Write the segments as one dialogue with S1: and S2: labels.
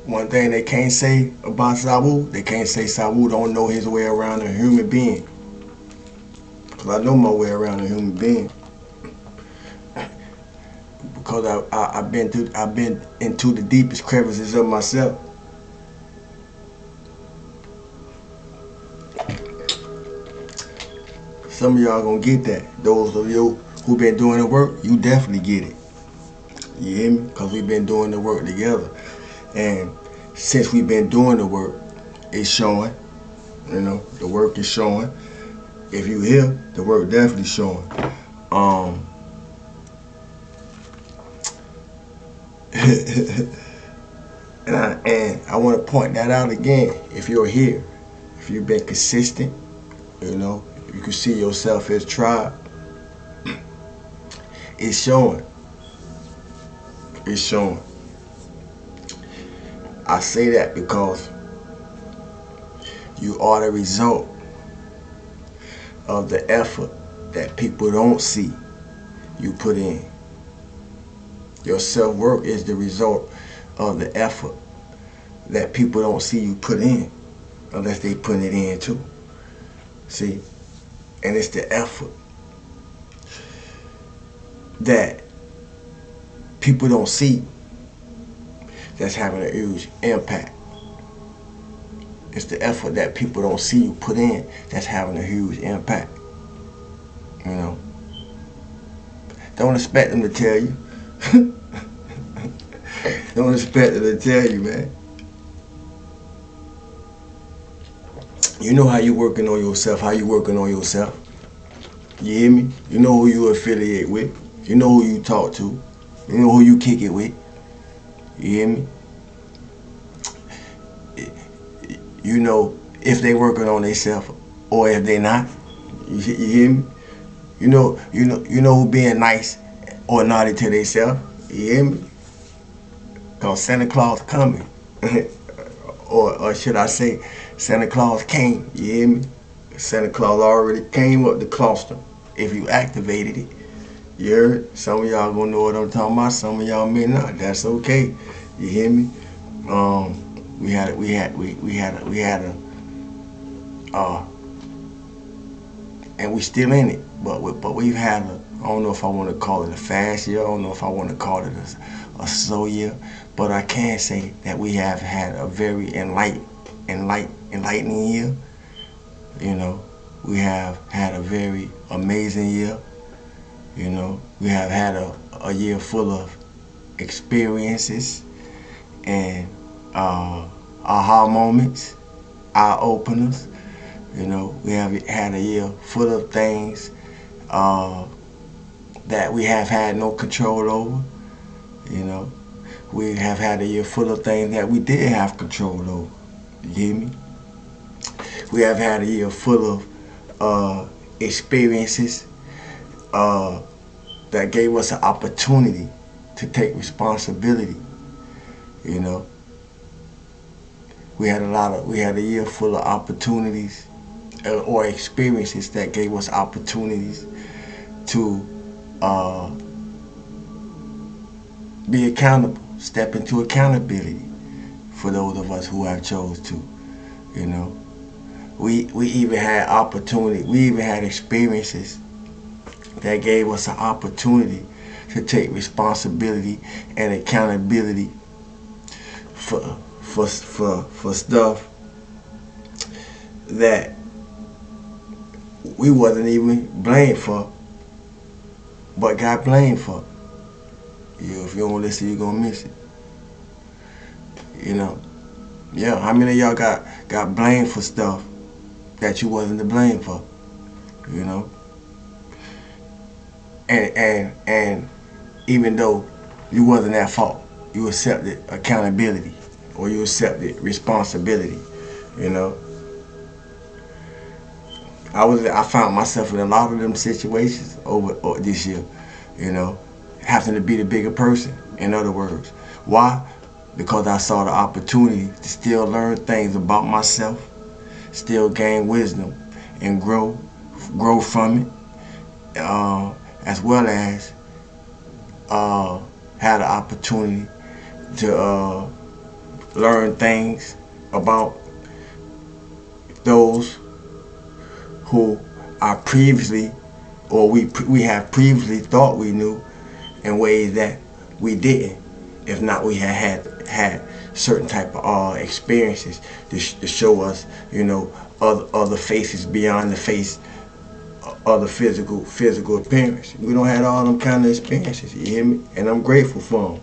S1: One thing they can't say about Sabu, they can't say Sabu don't know his way around a human being. Because I know my way around a human being. Because I've been into the deepest crevices of myself. Some of y'all gonna get that. Those of you who been doing the work, you definitely get it. You hear me? Because we've been doing the work together. And since we've been doing the work, it's showing. You know, the work is showing. If you hear, the work definitely showing. Um, and I want to point that out again. If you're here, if you've been consistent, you know, you can see yourself as tribe. It's showing. It's showing. I say that because you are the result of the effort that people don't see you put in. Your self-worth is the result of the effort that people don't see you put in unless they put it in too. See? And it's the effort that people don't see that's having a huge impact. It's the effort that people don't see you put in that's having a huge impact. You know? Don't expect them to tell you. Don't expect them to tell you, man. You know how you working on yourself, how you working on yourself. You hear me? You know who you affiliate with. You know who you talk to. You know who you kick it with. You hear me? You know if they working on themselves or if they not. You hear me? You know who being nice or naughty to themselves. You hear me? Cause Santa Claus coming, or should I say, Santa Claus came. You hear me? Santa Claus already came up the cluster. If you activated it, you heard? Some of y'all gonna know what I'm talking about. Some of y'all may not. That's okay. You hear me? We had a and we still in it. But we've had a, I don't know if I want to call it a fast year. I don't know if I want to call it a slow year. But I can say that we have had a very enlightening year. You know, we have had a very amazing year. You know, we have had a year full of experiences and aha moments, eye openers. You know, we have had a year full of things that we have had no control over. You know, we have had a year full of things that we did have control over. You hear me? We have had a year full of experiences that gave us an opportunity to take responsibility. You know, we had a year full of opportunities or experiences that gave us opportunities to be accountable, step into accountability for those of us who have chose to. You know, we even had opportunity, we even had experiences that gave us an opportunity to take responsibility and accountability for stuff that we wasn't even blamed for, but got blamed for. If you don't listen, you're gonna miss it. You know, yeah. How many of y'all got blamed for stuff that you wasn't to blame for? You know, and even though you wasn't at fault, you accepted accountability or you accepted responsibility. You know, I found myself in a lot of them situations over this year. You know, having to be the bigger person. In other words, why? Because I saw the opportunity to still learn things about myself, still gain wisdom, and grow from it, as well as had the opportunity to learn things about those who are previously, or we have previously thought we knew, in ways that we didn't. If not, we had certain type of experiences to show us, other faces beyond the face of the physical appearance. We don't have all them kind of experiences. You hear me? And I'm grateful for them.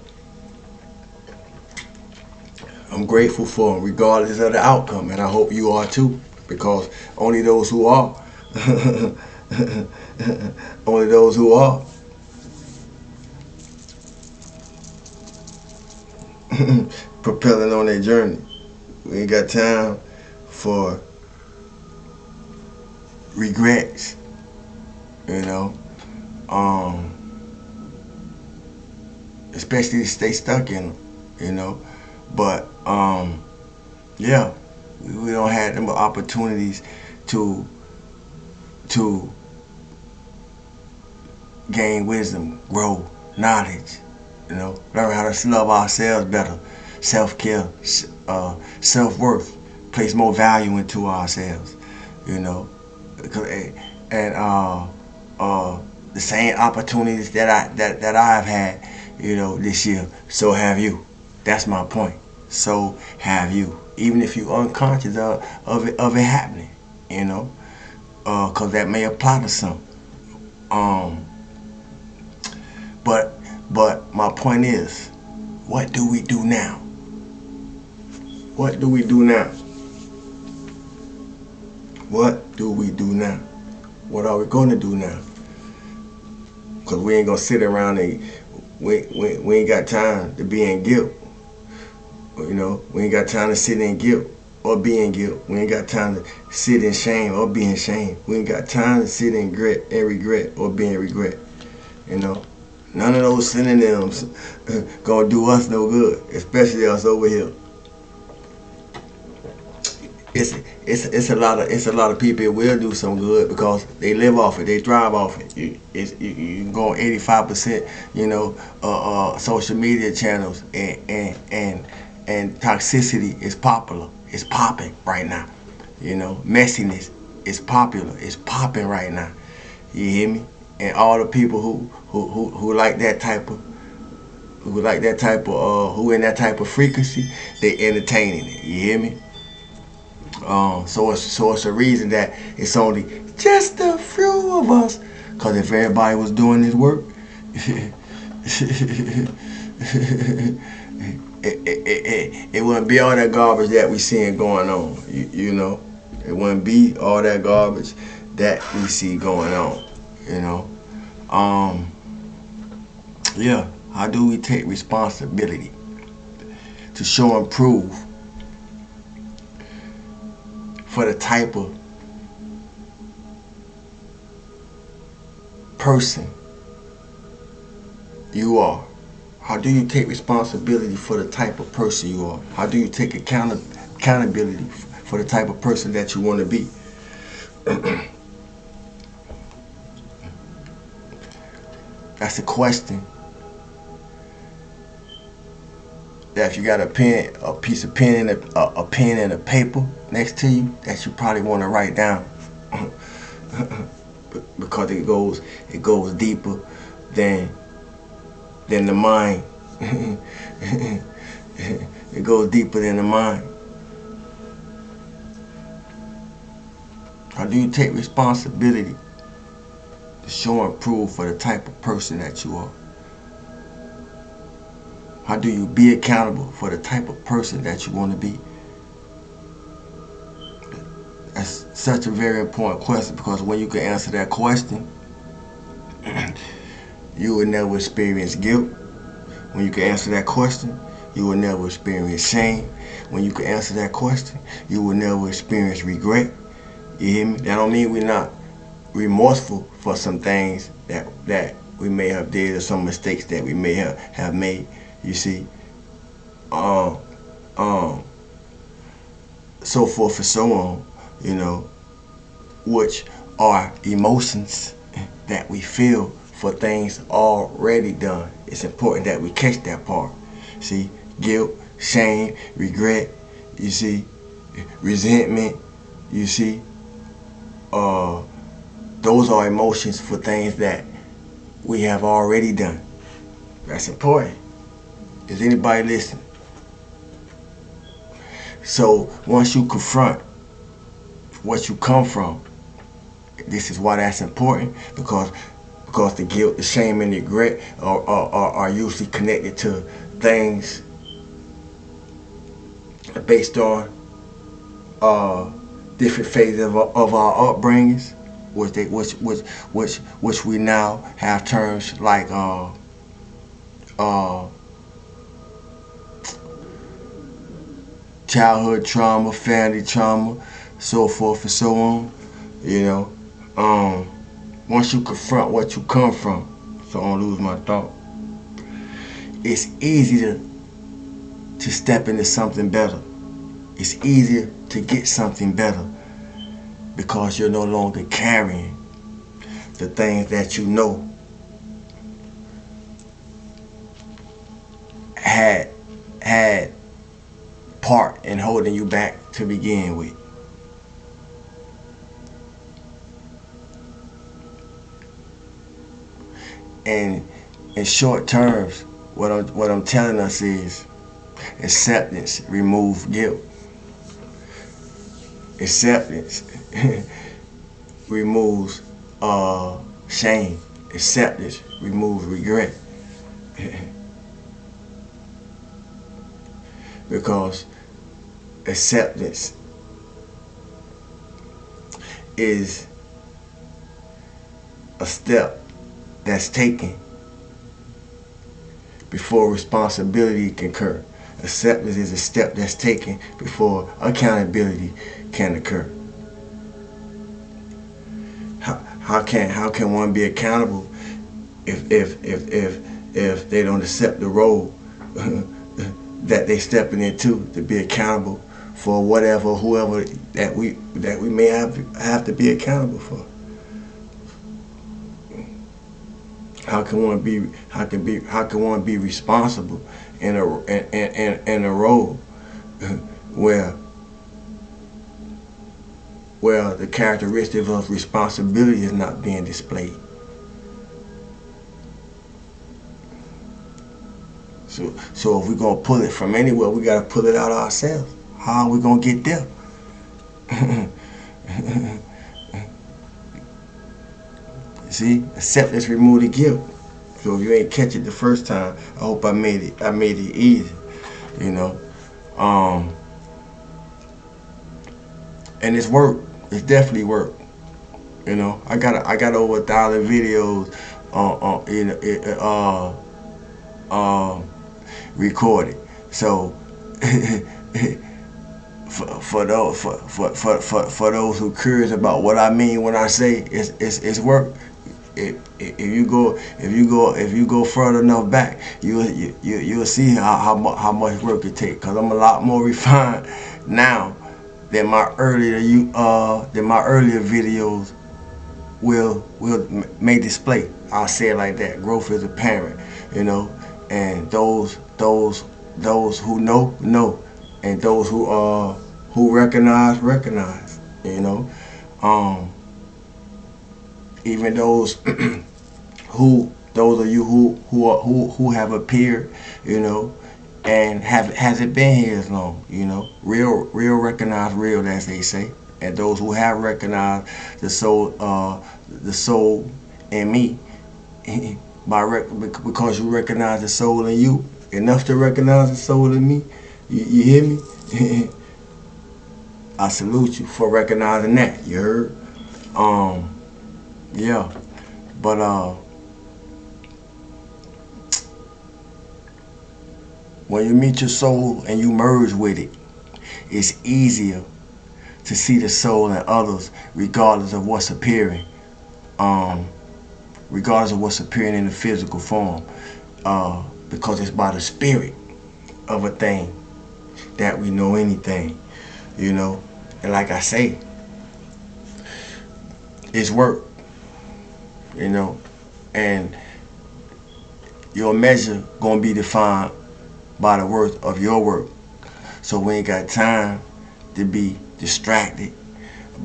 S1: I'm grateful for them, regardless of the outcome, and I hope you are too, because only those who are, only those who are, propelling on their journey. We ain't got time for regrets, especially to stay stuck in them, But yeah, we don't have them opportunities to gain wisdom, grow, knowledge, learn how to love ourselves better, self-care, self-worth, place more value into ourselves, and the same opportunities that I've had, this year, so have you. That's my point. So have you, even if you're unconscious of it happening, because that may apply to some. But my point is, what do we do now? What do we do now? What do we do now? What are we going to do now? Because we ain't going to sit around and we ain't got time to be in guilt. We ain't got time to sit in guilt or be in guilt. We ain't got time to sit in shame or be in shame. We ain't got time to sit in regret or be in regret. None of those synonyms gonna do us no good, especially us over here. It's a lot of people it will do some good because they live off it, they thrive off it. You can go on 85%, social media channels and toxicity is popular. It's popping right now. Messiness is popular. It's popping right now. You hear me? And all the people who like that type of who in that type of frequency, they entertaining it. You hear me? So it's a reason that it's only just a few of us. Cause if everybody was doing this work, it wouldn't be all that garbage that we seeing going on. It wouldn't be all that garbage that we see going on. Yeah. How do we take responsibility to show and prove for the type of person you are? How do you take responsibility for the type of person you are? How do you take accountability for the type of person that you want to be? That's a question that if you got a piece of pen and a pen and a paper next to you, that you probably want to write down, because it goes deeper than the mind. It goes deeper than the mind. How do you take responsibility to show and prove for the type of person that you are? How do you be accountable for the type of person that you want to be? That's such a very important question, because when you can answer that question, you will never experience guilt. When you can answer that question, you will never experience shame. When you can answer that question, you will never experience regret. You hear me? That don't mean we're not remorseful for some things that we may have did, or some mistakes that we may have made. You see, so forth and so on, which are emotions that we feel for things already done. It's important that we catch that part. See, guilt, shame, regret, you see, resentment, you see. Those are emotions for things that we have already done. That's important. Is anybody listening? So once you confront what you come from, this is why that's important, because the guilt, the shame, and the regret are usually connected to things based on different phases of our upbringings, which we now have terms like childhood trauma, family trauma, so forth and so on. You know, once you confront what you come from, so I don't lose my thought, it's easier to step into something better. It's easier to get something better because you're no longer carrying the things that you know had part in holding you back to begin with. And in short terms, what I'm telling us is acceptance removes guilt. Acceptance removes shame. Acceptance removes regret. Because acceptance is a step that's taken before responsibility can occur. Acceptance is a step that's taken before accountability can occur. How can one be accountable if they don't accept the role that they stepping into to be accountable for whoever that we may have to be accountable for? How can one be responsible in a role where the characteristic of responsibility is not being displayed? So if we're gonna pull it from anywhere, we gotta pull it out ourselves. How are we gonna get there? See, acceptance remove the guilt. So if you ain't catch it the first time, I hope I made it easy, you know. And it's work. It's definitely work. You know, I got over 1,000 videos recorded. So for those who curious about what I mean when I say it's work, if you go further enough back, you'll see how much work it takes. Cause I'm a lot more refined now than my earlier videos may display. I'll say it like that. Growth is apparent, you know, and those who know, and those who recognize, you know. Even those those of you who have appeared, you know, and hasn't been here as long, you know. Real recognize real, as they say. And those who have recognized the soul in me, because you recognize the soul in you enough to recognize the soul in me. You hear me? I salute you for recognizing that. You heard? Yeah, but when you meet your soul and you merge with it, it's easier to see the soul in others, regardless of what's appearing, regardless of what's appearing in the physical form, because it's by the spirit of a thing that we know anything, you know. And like I say, it's work. You know, and your measure gonna be defined by the worth of your work. So we ain't got time to be distracted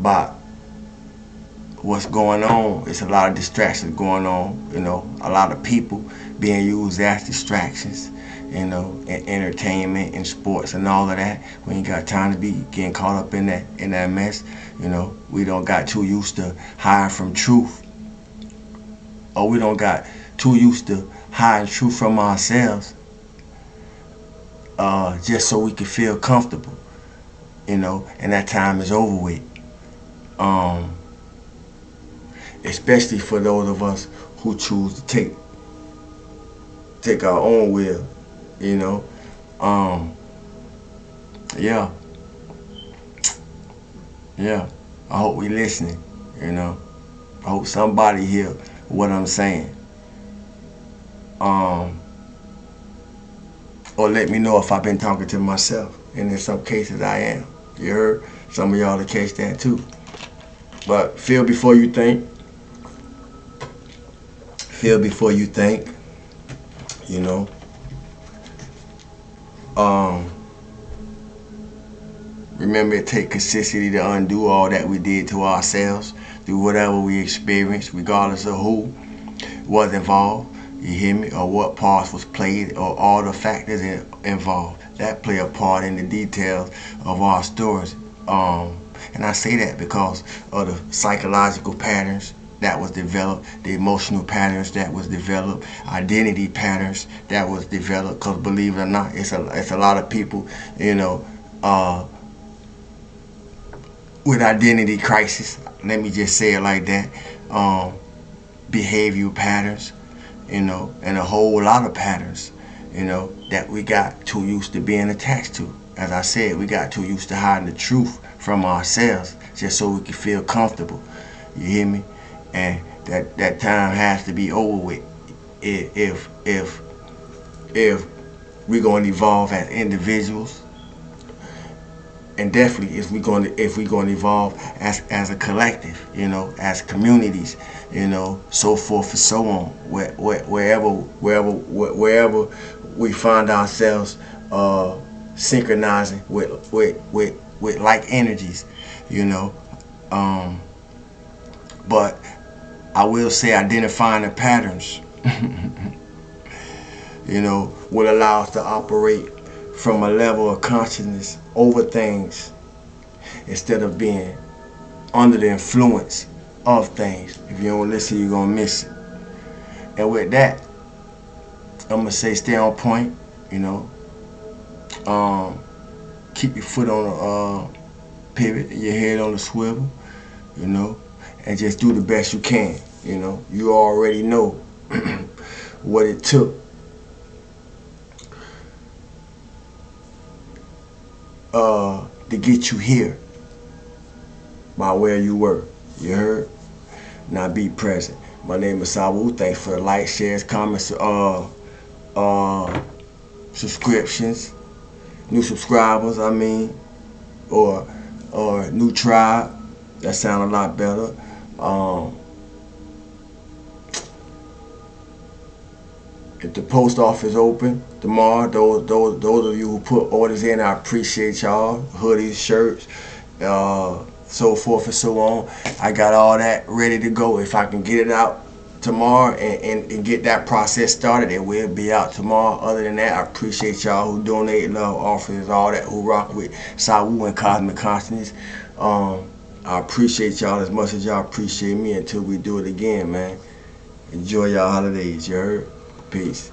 S1: by what's going on. It's a lot of distractions going on, a lot of people being used as distractions, in entertainment and sports and all of that. We ain't got time to be getting caught up in that mess. We don't got too used to hiding from truth, or we don't got too used to hiding truth from ourselves, just so we can feel comfortable, and that time is over with. Especially for those of us who choose to take our own will, yeah, I hope we listening, I hope somebody hear what I'm saying, or let me know if I've been talking to myself, and in some cases I am. You heard? Some of y'all to catch that too. But feel before you think. Feel before you think. Remember, it takes consistency to undo all that we did to ourselves through whatever we experienced, regardless of who was involved, you hear me, or what parts was played, or all the factors involved that play a part in the details of our stories. And I say that because of the psychological patterns that was developed, the emotional patterns that was developed, identity patterns that was developed. Because believe it or not, it's a lot of people, with identity crisis. Let me just say it like that. Behavioral patterns, and a whole lot of patterns, that we got too used to being attached to. As I said, we got too used to hiding the truth from ourselves just so we can feel comfortable. You hear me? And that time has to be over with if we're going to evolve as individuals, and definitely if we're going to evolve as a collective, as communities, so forth and so on, wherever we find ourselves synchronizing with like energies, but I will say identifying the patterns, will allow us to operate from a level of consciousness over things instead of being under the influence of things. If you don't listen, you're going to miss it. And with that, I'm going to say stay on point, keep your foot on the pivot, your head on the swivel, and just do the best you can. You already know what it took to get you here by where you were. You heard? Now be present. My name is Sawu. Thanks for the likes, shares, comments, subscriptions, new subscribers, or new tribe. That sound a lot better. If the post office open tomorrow, those of you who put orders in, I appreciate y'all. Hoodies, shirts, so forth and so on. I got all that ready to go. If I can get it out tomorrow and get that process started, it will be out tomorrow. Other than that, I appreciate y'all who donate, love, offers, all that, who rock with Sawu and Cosmic Consciousness. I appreciate y'all as much as y'all appreciate me until we do it again, man. Enjoy y'all holidays, you heard? Peace.